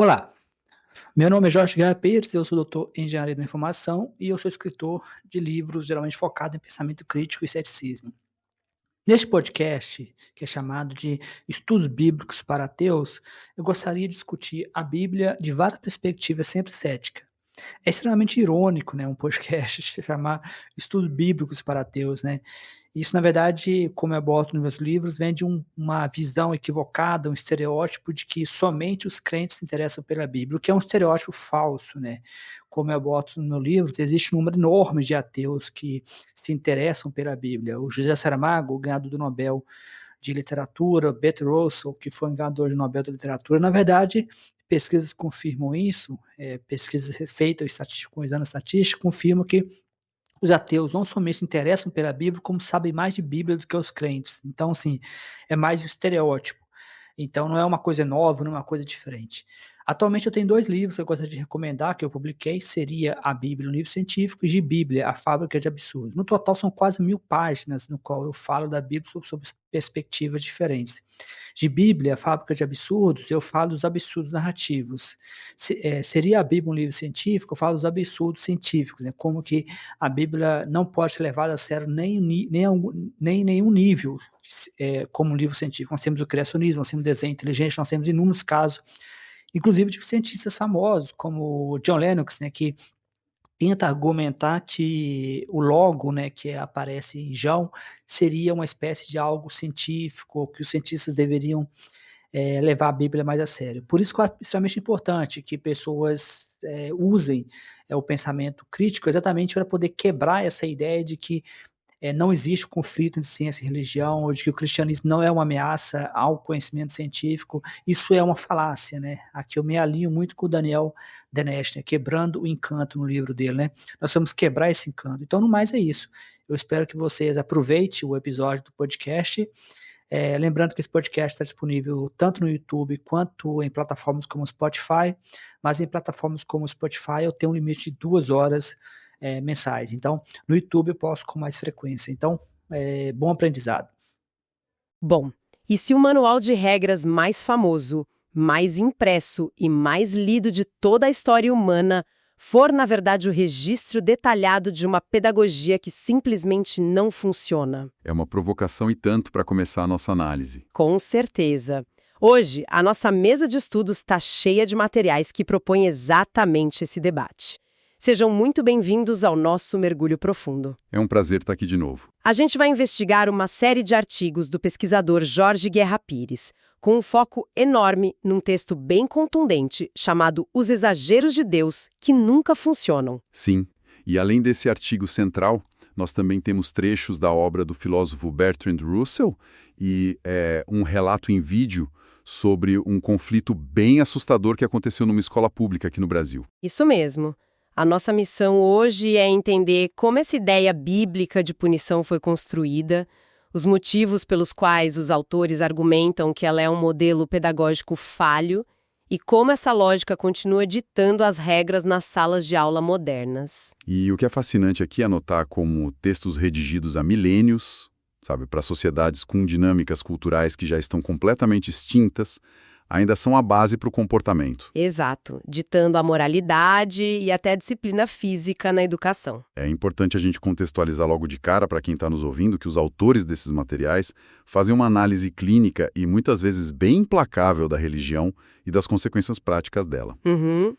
Olá, meu nome é Jorge Guerra Pires, eu sou doutor em Engenharia da Informação e eu sou escritor de livros geralmente focado em pensamento crítico e ceticismo. Neste podcast, que é chamado de Estudos Bíblicos para Ateus, eu gostaria de discutir a Bíblia de várias perspectivas sempre cética. É extremamente irônico, né, um podcast se chamar Estudos Bíblicos para Ateus, né? Isso, na verdade, como eu abordo nos meus livros, vem de uma visão equivocada, um estereótipo de que somente os crentes se interessam pela Bíblia, o que é um estereótipo falso, né? Como eu abordo nos meus livros, existe um número enorme de ateus que se interessam pela Bíblia. O José Saramago, o ganhador do Nobel de Literatura, Bertrand Russell, que foi um ganhador de Nobel de Literatura, na verdade, pesquisas confirmam isso, pesquisas feitas com exame estatístico confirmam que os ateus não somente se interessam pela Bíblia, como sabem mais de Bíblia do que os crentes. Então, assim, é mais um estereótipo. Então, não é uma coisa nova, não é uma coisa diferente. Atualmente eu tenho 2 livros que eu gostaria de recomendar, que eu publiquei, seria a Bíblia, um livro científico, e de Bíblia, a Fábrica de Absurdos. No total são quase 1000 páginas, no qual eu falo da Bíblia sob perspectivas diferentes. De Bíblia, a Fábrica de Absurdos, eu falo dos absurdos narrativos. Seria a Bíblia um livro científico, eu falo dos absurdos científicos, né? Como que a Bíblia não pode ser levada a sério nem em nenhum nível, como um livro científico. Nós temos o criacionismo, nós temos o desenho inteligente, nós temos inúmeros casos, inclusive de cientistas famosos, como o John Lennox, né, que tenta argumentar que o logo, né, que aparece em João, seria uma espécie de algo científico, que os cientistas deveriam levar a Bíblia mais a sério. Por isso que é extremamente importante que pessoas usem o pensamento crítico exatamente para poder quebrar essa ideia de que não existe conflito entre ciência e religião, ou de que o cristianismo não é uma ameaça ao conhecimento científico. Isso é uma falácia, né? Aqui eu me alinho muito com o Daniel Denesch, né? Quebrando o encanto no livro dele, né? Nós vamos quebrar esse encanto. Então, no mais é isso. Eu espero que vocês aproveitem o episódio do podcast. Lembrando que esse podcast está disponível tanto no YouTube quanto em plataformas como o Spotify, mas em plataformas como o Spotify eu tenho um limite de 2 horas mensais. Então, no YouTube eu posto com mais frequência. Então, bom aprendizado. Bom, e se o manual de regras mais famoso, mais impresso e mais lido de toda a história humana for, na verdade, o registro detalhado de uma pedagogia que simplesmente não funciona? É uma provocação e tanto para começar a nossa análise. Com certeza. Hoje, a nossa mesa de estudos está cheia de materiais que propõem exatamente esse debate. Sejam muito bem-vindos ao nosso mergulho profundo. É um prazer estar aqui de novo. A gente vai investigar uma série de artigos do pesquisador Jorge Guerra Pires, com um foco enorme num texto bem contundente chamado Os Exageros de Deus que Nunca Funcionam. Sim, e além desse artigo central, nós também temos trechos da obra do filósofo Bertrand Russell e um relato em vídeo sobre um conflito bem assustador que aconteceu numa escola pública aqui no Brasil. Isso mesmo. A nossa missão hoje é entender como essa ideia bíblica de punição foi construída, os motivos pelos quais os autores argumentam que ela é um modelo pedagógico falho e como essa lógica continua ditando as regras nas salas de aula modernas. E o que é fascinante aqui é notar como textos redigidos há milênios, sabe, para sociedades com dinâmicas culturais que já estão completamente extintas, ainda são a base para o comportamento. Exato, ditando a moralidade e até a disciplina física na educação. É importante a gente contextualizar logo de cara para quem está nos ouvindo que os autores desses materiais fazem uma análise clínica e muitas vezes bem implacável da religião e das consequências práticas dela.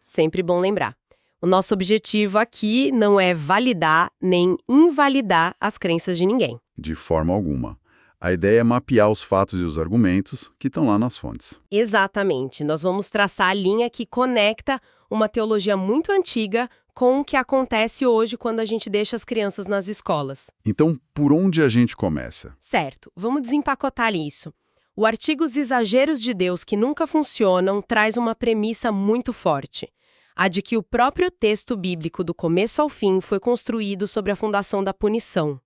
Sempre bom lembrar. O nosso objetivo aqui não é validar nem invalidar as crenças de ninguém. De forma alguma. A ideia é mapear os fatos e os argumentos que estão lá nas fontes. Exatamente. Nós vamos traçar a linha que conecta uma teologia muito antiga com o que acontece hoje quando a gente deixa as crianças nas escolas. Então, por onde a gente começa? Certo. Vamos desempacotar isso. O artigo Os Exageros de Deus que Nunca Funcionam traz uma premissa muito forte. A de que o próprio texto bíblico do começo ao fim foi construído sobre a fundação da punição.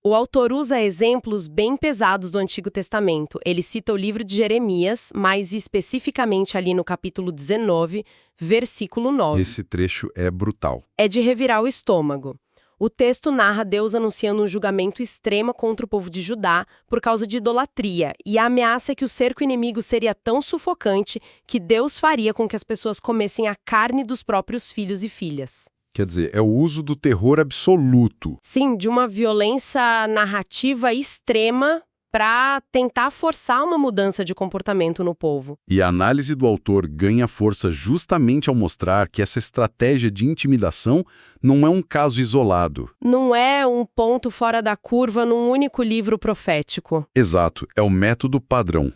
O autor usa exemplos bem pesados do Antigo Testamento. Ele cita o livro de Jeremias, mais especificamente ali no capítulo 19, versículo 9. Esse trecho é brutal. É de revirar o estômago. O texto narra Deus anunciando um julgamento extremo contra o povo de Judá por causa de idolatria, e a ameaça é que o cerco inimigo seria tão sufocante que Deus faria com que as pessoas comessem a carne dos próprios filhos e filhas. Quer dizer, é o uso do terror absoluto. Sim, de uma violência narrativa extrema para tentar forçar uma mudança de comportamento no povo. E a análise do autor ganha força justamente ao mostrar que essa estratégia de intimidação não é um caso isolado. Não é um ponto fora da curva num único livro profético. Exato, é o método padrão.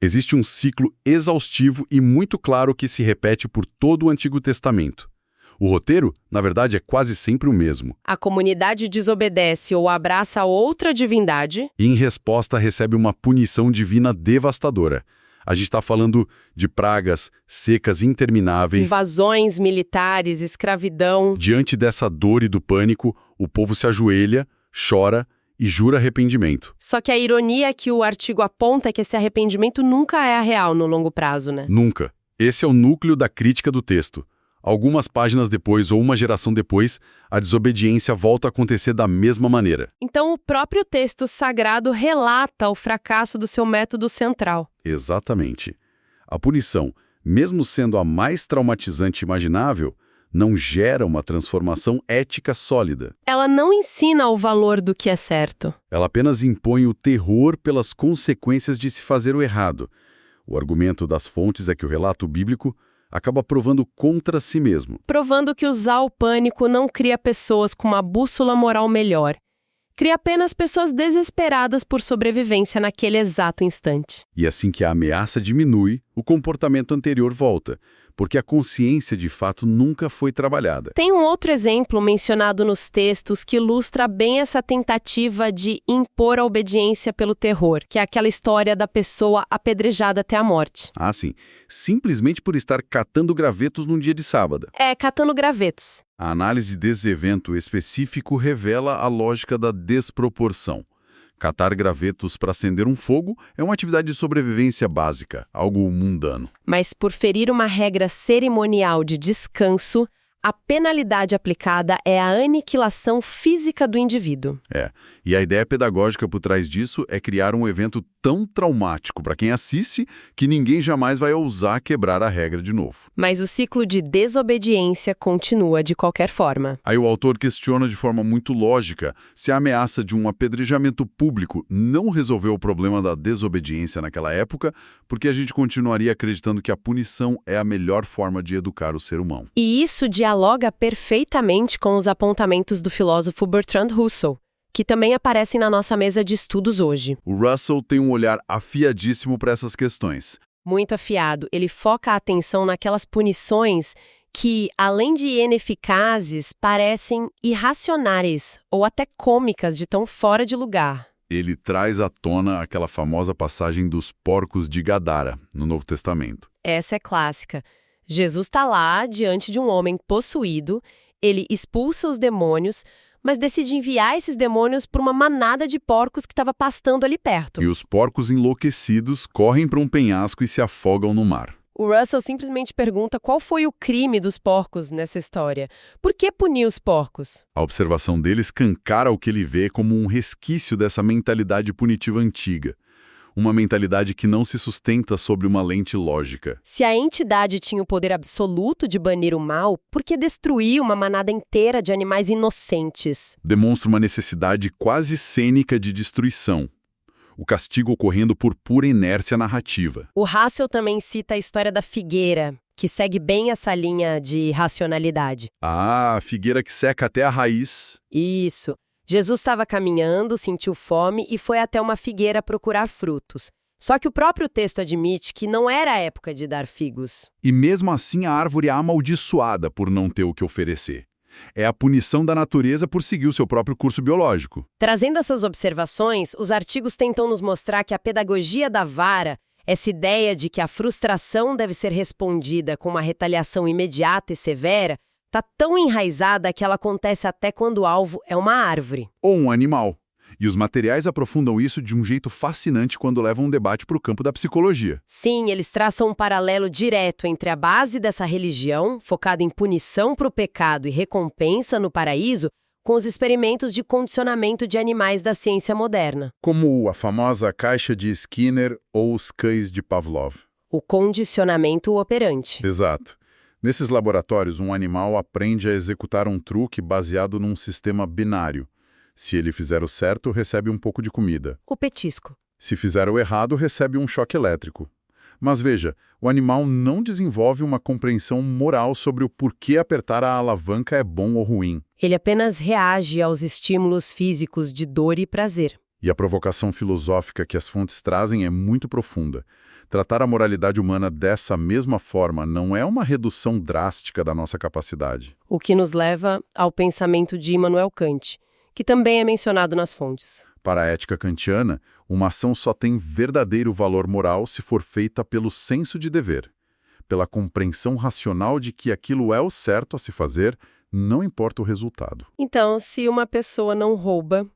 Existe um ciclo exaustivo e muito claro que se repete por todo o Antigo Testamento. O roteiro, na verdade, é quase sempre o mesmo. A comunidade desobedece ou abraça outra divindade. E, em resposta, recebe uma punição divina devastadora. A gente está falando de pragas, secas intermináveis. Invasões militares, escravidão. Diante dessa dor e do pânico, o povo se ajoelha, chora e jura arrependimento. Só que a ironia que o artigo aponta é que esse arrependimento nunca é real no longo prazo, né? Nunca. Esse é o núcleo da crítica do texto. Algumas páginas depois ou uma geração depois, a desobediência volta a acontecer da mesma maneira. Então, o próprio texto sagrado relata o fracasso do seu método central. Exatamente. A punição, mesmo sendo a mais traumatizante imaginável, não gera uma transformação ética sólida. Ela não ensina o valor do que é certo. Ela apenas impõe o terror pelas consequências de se fazer o errado. O argumento das fontes é que o relato bíblico acaba provando contra si mesmo. Provando que usar o pânico não cria pessoas com uma bússola moral melhor. Cria apenas pessoas desesperadas por sobrevivência naquele exato instante. E assim que a ameaça diminui, o comportamento anterior volta, porque a consciência de fato nunca foi trabalhada. Tem um outro exemplo mencionado nos textos que ilustra bem essa tentativa de impor a obediência pelo terror, que é aquela história da pessoa apedrejada até a morte. Ah, sim. Simplesmente por estar catando gravetos num dia de sábado. Catando gravetos. A análise desse evento específico revela a lógica da desproporção. Catar gravetos para acender um fogo é uma atividade de sobrevivência básica, algo mundano. Mas por ferir uma regra cerimonial de descanso, a penalidade aplicada é a aniquilação física do indivíduo. E a ideia pedagógica por trás disso é criar um evento tão traumático para quem assiste que ninguém jamais vai ousar quebrar a regra de novo. Mas o ciclo de desobediência continua de qualquer forma. Aí o autor questiona de forma muito lógica se a ameaça de um apedrejamento público não resolveu o problema da desobediência naquela época, porque a gente continuaria acreditando que a punição é a melhor forma de educar o ser humano. E isso dialoga perfeitamente com os apontamentos do filósofo Bertrand Russell, que também aparecem na nossa mesa de estudos hoje. O Russell tem um olhar afiadíssimo para essas questões. Muito afiado, ele foca a atenção naquelas punições que, além de ineficazes, parecem irracionais ou até cômicas de tão fora de lugar. Ele traz à tona aquela famosa passagem dos porcos de Gadara, no Novo Testamento. Essa é clássica. Jesus está lá, diante de um homem possuído, ele expulsa os demônios, mas decide enviar esses demônios para uma manada de porcos que estava pastando ali perto. E os porcos enlouquecidos correm para um penhasco e se afogam no mar. O Russell simplesmente pergunta qual foi o crime dos porcos nessa história. Por que punir os porcos? A observação dele escancara o que ele vê como um resquício dessa mentalidade punitiva antiga. Uma mentalidade que não se sustenta sobre uma lente lógica. Se a entidade tinha o poder absoluto de banir o mal, por que destruir uma manada inteira de animais inocentes? Demonstra uma necessidade quase cênica de destruição. O castigo ocorrendo por pura inércia narrativa. O Russell também cita a história da figueira, que segue bem essa linha de racionalidade. Ah, a figueira que seca até a raiz. Isso. Jesus estava caminhando, sentiu fome e foi até uma figueira procurar frutos. Só que o próprio texto admite que não era a época de dar figos. E mesmo assim a árvore é amaldiçoada por não ter o que oferecer. É a punição da natureza por seguir o seu próprio curso biológico. Trazendo essas observações, os artigos tentam nos mostrar que a pedagogia da vara, essa ideia de que a frustração deve ser respondida com uma retaliação imediata e severa, está tão enraizada que ela acontece até quando o alvo é uma árvore. Ou um animal. E os materiais aprofundam isso de um jeito fascinante quando levam um debate para o campo da psicologia. Sim, eles traçam um paralelo direto entre a base dessa religião, focada em punição para o pecado e recompensa no paraíso, com os experimentos de condicionamento de animais da ciência moderna. Como a famosa caixa de Skinner ou os cães de Pavlov. O condicionamento operante. Exato. Nesses laboratórios, um animal aprende a executar um truque baseado num sistema binário. Se ele fizer o certo, recebe um pouco de comida. O petisco. Se fizer o errado, recebe um choque elétrico. Mas veja, o animal não desenvolve uma compreensão moral sobre o porquê apertar a alavanca é bom ou ruim. Ele apenas reage aos estímulos físicos de dor e prazer. E a provocação filosófica que as fontes trazem é muito profunda. Tratar a moralidade humana dessa mesma forma não é uma redução drástica da nossa capacidade. O que nos leva ao pensamento de Immanuel Kant, que também é mencionado nas fontes. Para a ética kantiana, uma ação só tem verdadeiro valor moral se for feita pelo senso de dever, pela compreensão racional de que aquilo é o certo a se fazer, não importa o resultado. Então, se uma pessoa não rouba,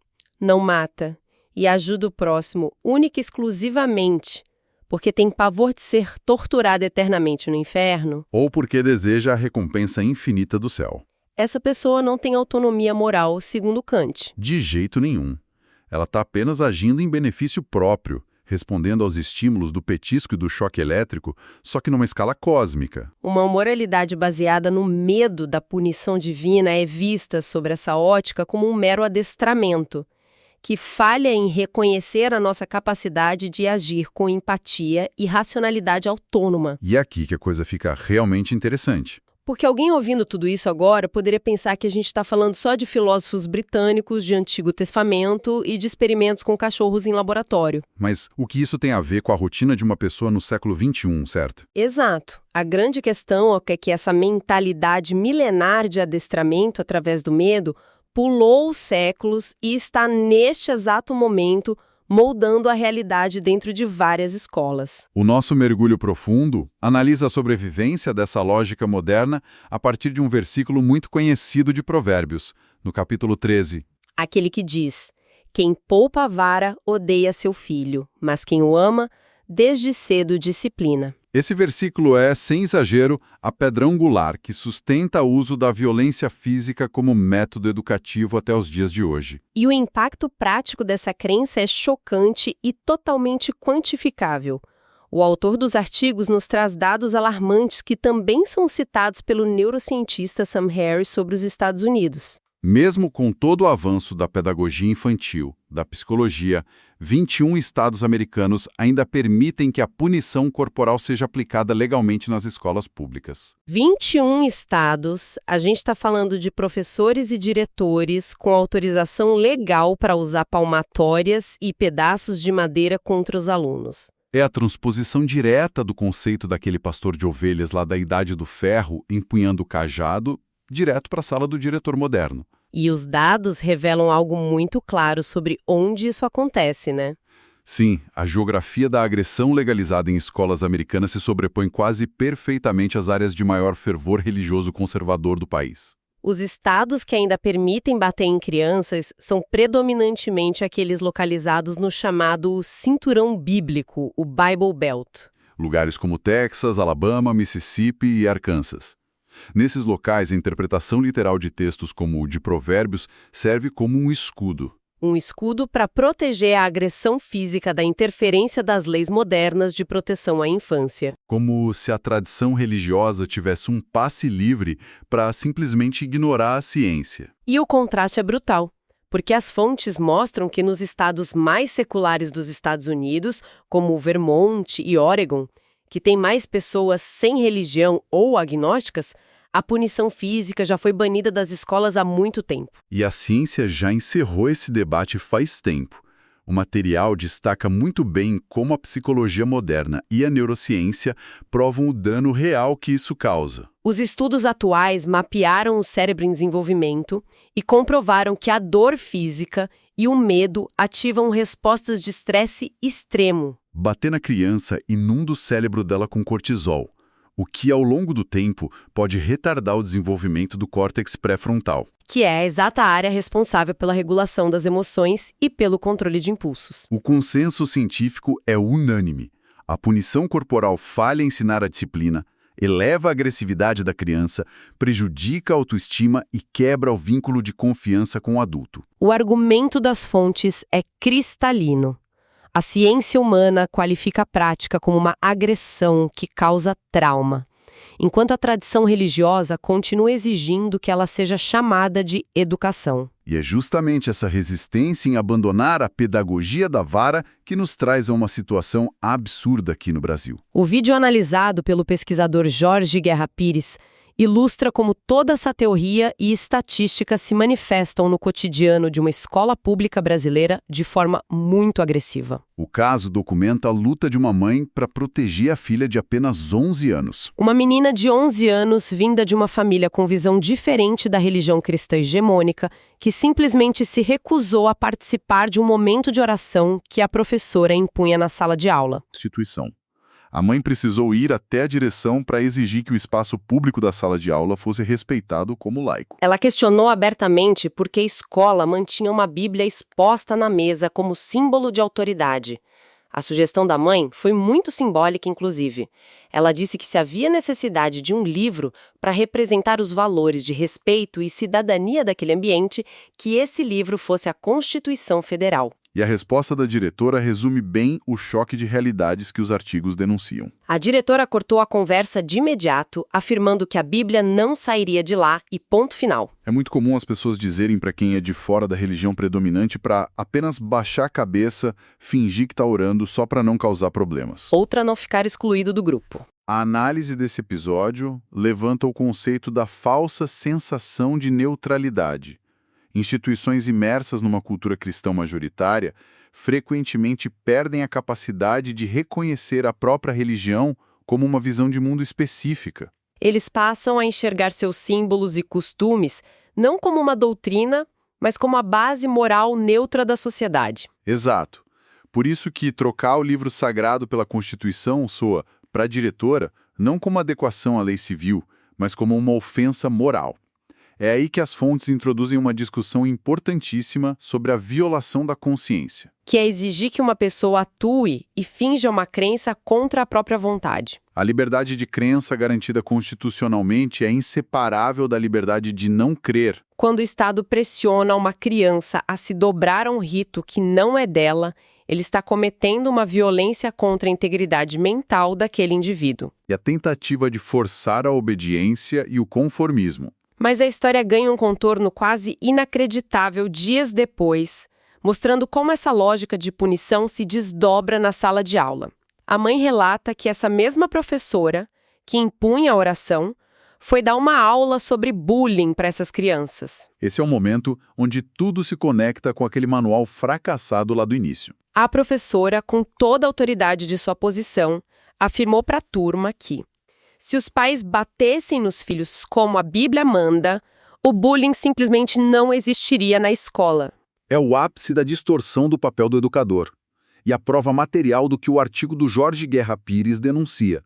não mata e ajuda o próximo única e exclusivamente porque tem pavor de ser torturada eternamente no inferno, ou porque deseja a recompensa infinita do céu. Essa pessoa não tem autonomia moral, segundo Kant. De jeito nenhum. Ela está apenas agindo em benefício próprio, respondendo aos estímulos do petisco e do choque elétrico, só que numa escala cósmica. Uma moralidade baseada no medo da punição divina é vista sobre essa ótica como um mero adestramento, que falha em reconhecer a nossa capacidade de agir com empatia e racionalidade autônoma. E é aqui que a coisa fica realmente interessante. Porque alguém ouvindo tudo isso agora poderia pensar que a gente está falando só de filósofos britânicos de Antigo Testamento e de experimentos com cachorros em laboratório. Mas o que isso tem a ver com a rotina de uma pessoa no século XXI, certo? Exato. A grande questão é que essa mentalidade milenar de adestramento através do medo pulou os séculos e está neste exato momento moldando a realidade dentro de várias escolas. O nosso mergulho profundo analisa a sobrevivência dessa lógica moderna a partir de um versículo muito conhecido de Provérbios, no capítulo 13. Aquele que diz: quem poupa a vara odeia seu filho, mas quem o ama, desde cedo disciplina. Esse versículo é, sem exagero, a pedra angular que sustenta o uso da violência física como método educativo até os dias de hoje. E o impacto prático dessa crença é chocante e totalmente quantificável. O autor dos artigos nos traz dados alarmantes que também são citados pelo neurocientista Sam Harris sobre os Estados Unidos. Mesmo com todo o avanço da pedagogia infantil, da psicologia, 21 estados americanos ainda permitem que a punição corporal seja aplicada legalmente nas escolas públicas. 21 estados, a gente está falando de professores e diretores com autorização legal para usar palmatórias e pedaços de madeira contra os alunos. É a transposição direta do conceito daquele pastor de ovelhas lá da Idade do Ferro, empunhando o cajado, direto para a sala do diretor moderno. E os dados revelam algo muito claro sobre onde isso acontece, né? Sim, a geografia da agressão legalizada em escolas americanas se sobrepõe quase perfeitamente às áreas de maior fervor religioso conservador do país. Os estados que ainda permitem bater em crianças são predominantemente aqueles localizados no chamado cinturão bíblico, o Bible Belt. Lugares como Texas, Alabama, Mississippi e Arkansas. Nesses locais, a interpretação literal de textos como o de Provérbios serve como um escudo. Um escudo para proteger a agressão física da interferência das leis modernas de proteção à infância. Como se a tradição religiosa tivesse um passe livre para simplesmente ignorar a ciência. E o contraste é brutal, porque as fontes mostram que nos estados mais seculares dos Estados Unidos, como Vermont e Oregon, que tem mais pessoas sem religião ou agnósticas, a punição física já foi banida das escolas há muito tempo. E a ciência já encerrou esse debate faz tempo. O material destaca muito bem como a psicologia moderna e a neurociência provam o dano real que isso causa. Os estudos atuais mapearam o cérebro em desenvolvimento e comprovaram que a dor física e o medo ativam respostas de estresse extremo. Bater na criança inunda o cérebro dela com cortisol, o que, ao longo do tempo, pode retardar o desenvolvimento do córtex pré-frontal, que é a exata área responsável pela regulação das emoções e pelo controle de impulsos. O consenso científico é unânime. A punição corporal falha em ensinar a disciplina, eleva a agressividade da criança, prejudica a autoestima e quebra o vínculo de confiança com o adulto. O argumento das fontes é cristalino. A ciência humana qualifica a prática como uma agressão que causa trauma, enquanto a tradição religiosa continua exigindo que ela seja chamada de educação. E é justamente essa resistência em abandonar a pedagogia da vara que nos traz a uma situação absurda aqui no Brasil. O vídeo analisado pelo pesquisador Jorge Guerra Pires ilustra como toda essa teoria e estatística se manifestam no cotidiano de uma escola pública brasileira de forma muito agressiva. O caso documenta a luta de uma mãe para proteger a filha de apenas 11 anos. Uma menina de 11 anos, vinda de uma família com visão diferente da religião cristã hegemônica, que simplesmente se recusou a participar de um momento de oração que a professora impunha na sala de aula. Instituição. A mãe precisou ir até a direção para exigir que o espaço público da sala de aula fosse respeitado como laico. Ela questionou abertamente por que a escola mantinha uma Bíblia exposta na mesa como símbolo de autoridade. A sugestão da mãe foi muito simbólica, inclusive. Ela disse que se havia necessidade de um livro para representar os valores de respeito e cidadania daquele ambiente, que esse livro fosse a Constituição Federal. E a resposta da diretora resume bem o choque de realidades que os artigos denunciam. A diretora cortou a conversa de imediato, afirmando que a Bíblia não sairia de lá e ponto final. É muito comum as pessoas dizerem para quem é de fora da religião predominante para apenas baixar a cabeça, fingir que está orando só para não causar problemas. Ou para não ficar excluído do grupo. A análise desse episódio levanta o conceito da falsa sensação de neutralidade. Instituições imersas numa cultura cristã majoritária frequentemente perdem a capacidade de reconhecer a própria religião como uma visão de mundo específica. Eles passam a enxergar seus símbolos e costumes não como uma doutrina, mas como a base moral neutra da sociedade. Exato. Por isso que trocar o livro sagrado pela Constituição soa, para a diretora, não como adequação à lei civil, mas como uma ofensa moral. É aí que as fontes introduzem uma discussão importantíssima sobre a violação da consciência. Que é exigir que uma pessoa atue e finja uma crença contra a própria vontade. A liberdade de crença garantida constitucionalmente é inseparável da liberdade de não crer. Quando o Estado pressiona uma criança a se dobrar a um rito que não é dela, ele está cometendo uma violência contra a integridade mental daquele indivíduo. E a tentativa de forçar a obediência e o conformismo. Mas a história ganha um contorno quase inacreditável dias depois, mostrando como essa lógica de punição se desdobra na sala de aula. A mãe relata que essa mesma professora, que impunha a oração, foi dar uma aula sobre bullying para essas crianças. Esse é o momento onde tudo se conecta com aquele manual fracassado lá do início. A professora, com toda a autoridade de sua posição, afirmou para a turma que, se os pais batessem nos filhos como a Bíblia manda, o bullying simplesmente não existiria na escola. É o ápice da distorção do papel do educador. E a prova material do que o artigo do Jorge Guerra Pires denuncia.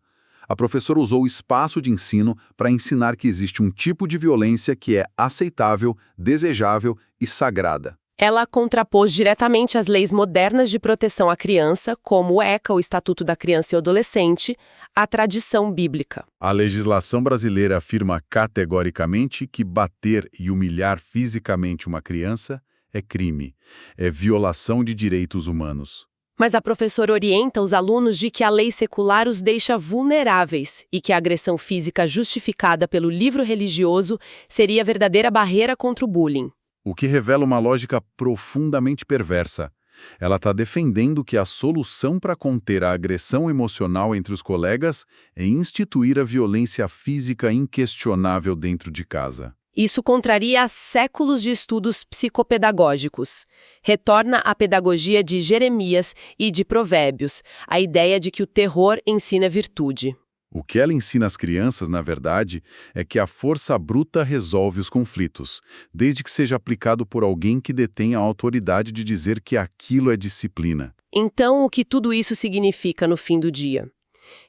A professora usou o espaço de ensino para ensinar que existe um tipo de violência que é aceitável, desejável e sagrada. Ela contrapôs diretamente as leis modernas de proteção à criança, como o ECA, o Estatuto da Criança e Adolescente, à tradição bíblica. A legislação brasileira afirma categoricamente que bater e humilhar fisicamente uma criança é crime, é violação de direitos humanos. Mas a professora orienta os alunos de que a lei secular os deixa vulneráveis e que a agressão física justificada pelo livro religioso seria a verdadeira barreira contra o bullying. O que revela uma lógica profundamente perversa. Ela está defendendo que a solução para conter a agressão emocional entre os colegas é instituir a violência física inquestionável dentro de casa. Isso contraria séculos de estudos psicopedagógicos. Retorna à pedagogia de Jeremias e de Provérbios, a ideia de que o terror ensina virtude. O que ela ensina às crianças, na verdade, é que a força bruta resolve os conflitos, desde que seja aplicado por alguém que detém a autoridade de dizer que aquilo é disciplina. Então, o que tudo isso significa no fim do dia?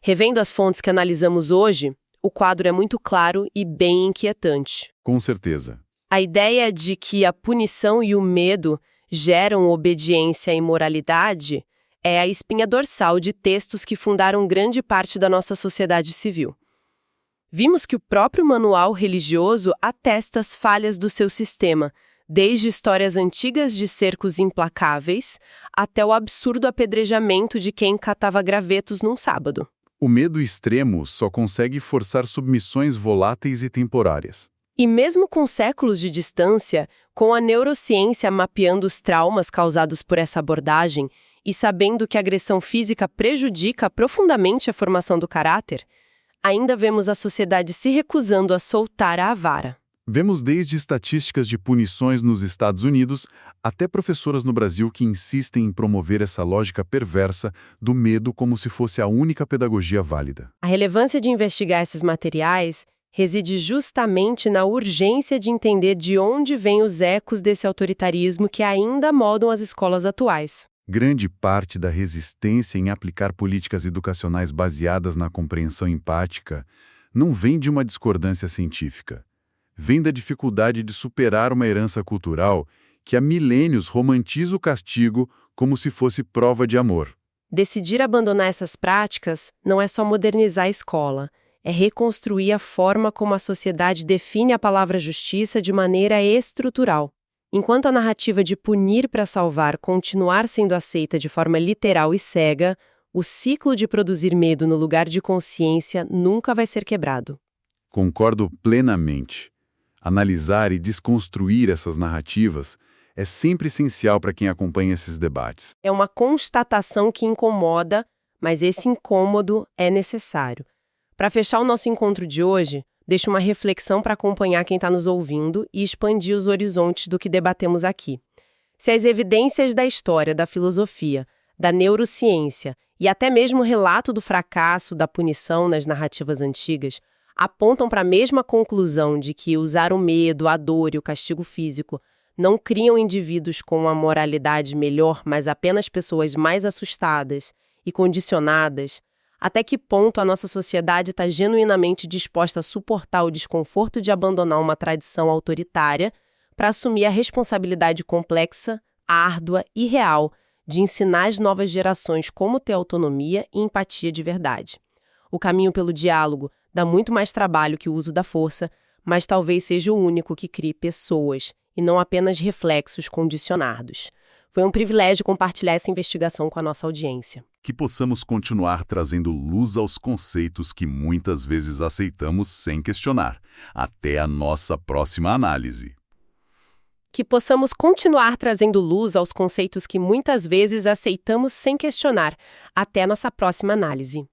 Revendo as fontes que analisamos hoje, o quadro é muito claro e bem inquietante. Com certeza. A ideia de que a punição e o medo geram obediência e moralidade é a espinha dorsal de textos que fundaram grande parte da nossa sociedade civil. Vimos que o próprio manual religioso atesta as falhas do seu sistema, desde histórias antigas de cercos implacáveis até o absurdo apedrejamento de quem catava gravetos num sábado. O medo extremo só consegue forçar submissões voláteis e temporárias. E mesmo com séculos de distância, com a neurociência mapeando os traumas causados por essa abordagem e sabendo que a agressão física prejudica profundamente a formação do caráter, ainda vemos a sociedade se recusando a soltar a vara. Vemos desde estatísticas de punições nos Estados Unidos até professoras no Brasil que insistem em promover essa lógica perversa do medo como se fosse a única pedagogia válida. A relevância de investigar esses materiais reside justamente na urgência de entender de onde vêm os ecos desse autoritarismo que ainda moldam as escolas atuais. Grande parte da resistência em aplicar políticas educacionais baseadas na compreensão empática não vem de uma discordância científica. Vem da dificuldade de superar uma herança cultural que há milênios romantiza o castigo como se fosse prova de amor. Decidir abandonar essas práticas não é só modernizar a escola, é reconstruir a forma como a sociedade define a palavra justiça de maneira estrutural. Enquanto a narrativa de punir para salvar continuar sendo aceita de forma literal e cega, o ciclo de produzir medo no lugar de consciência nunca vai ser quebrado. Concordo plenamente. Analisar e desconstruir essas narrativas é sempre essencial para quem acompanha esses debates. É uma constatação que incomoda, mas esse incômodo é necessário. Para fechar o nosso encontro de hoje, deixo uma reflexão para acompanhar quem está nos ouvindo e expandir os horizontes do que debatemos aqui. Se as evidências da história, da filosofia, da neurociência e até mesmo o relato do fracasso, da punição nas narrativas antigas apontam para a mesma conclusão de que usar o medo, a dor e o castigo físico não criam indivíduos com uma moralidade melhor, mas apenas pessoas mais assustadas e condicionadas, até que ponto a nossa sociedade está genuinamente disposta a suportar o desconforto de abandonar uma tradição autoritária para assumir a responsabilidade complexa, árdua e real de ensinar as novas gerações como ter autonomia e empatia de verdade. O caminho pelo diálogo dá muito mais trabalho que o uso da força, mas talvez seja o único que crie pessoas e não apenas reflexos condicionados. Foi um privilégio compartilhar essa investigação com a nossa audiência. Que possamos continuar trazendo luz aos conceitos que muitas vezes aceitamos sem questionar. Até a nossa próxima análise. Que possamos continuar trazendo luz aos conceitos que muitas vezes aceitamos sem questionar. Até a nossa próxima análise.